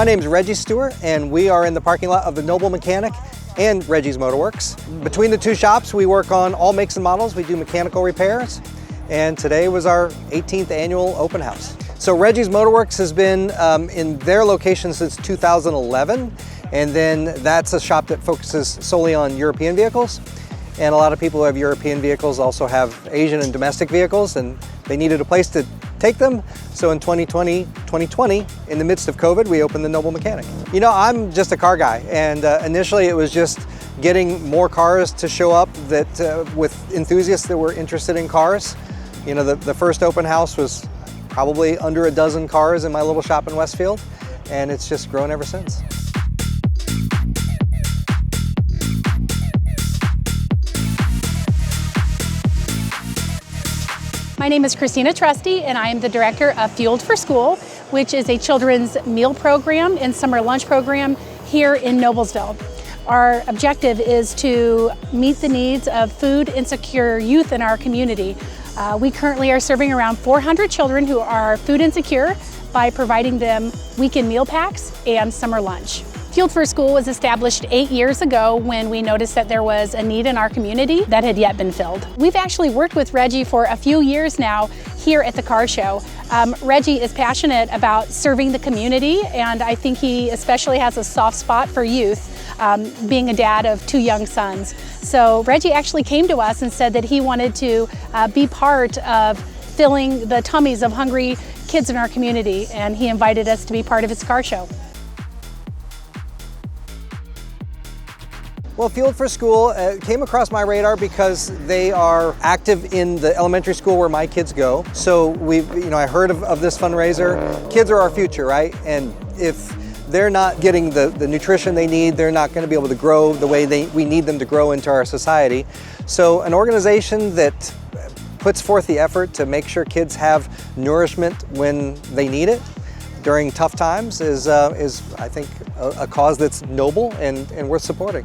My name is Reggie Stewart, and we are in the parking lot of the Noble Mechanic and Reggie's Motorworks. Between the two shops, we work on all makes and models. We do mechanical repairs, and today was our 18th annual open house. So Reggie's Motorworks has been in their location since 2011, and then that's a shop that focuses solely on European vehicles. And a lot of people who have European vehicles also have Asian and domestic vehicles, and they needed a place to take them. So in 2020, in the midst of COVID, we opened the Noble Mechanic. You know, I'm just a car guy, and initially it was just getting more cars to show up that with enthusiasts that were interested in cars. You know, the first open house was probably under a dozen cars in my little shop in Westfield, and it's just grown ever since. My name is Christina Trusty, and I am the director of Fueled for School, which is a children's meal program and summer lunch program here in Noblesville. Our objective is to meet the needs of food insecure youth in our community. We currently are serving around 400 children who are food insecure by providing them weekend meal packs and summer lunch. Fueled for School was established 8 years ago when we noticed that there was a need in our community that had yet been filled. We've actually worked with Reggie for a few years now here at the car show. Reggie is passionate about serving the community, and I think he especially has a soft spot for youth, being a dad of 2 young sons. So Reggie actually came to us and said that he wanted to be part of filling the tummies of hungry kids in our community, and he invited us to be part of his car show. Well, Fueled for School came across my radar because they are active in the elementary school where my kids go. So I heard of this fundraiser. Kids are our future, right? And if they're not getting the nutrition they need, they're not going to be able to grow the way we need them to grow into our society. So an organization that puts forth the effort to make sure kids have nourishment when they need it during tough times is I think, a cause that's noble and worth supporting.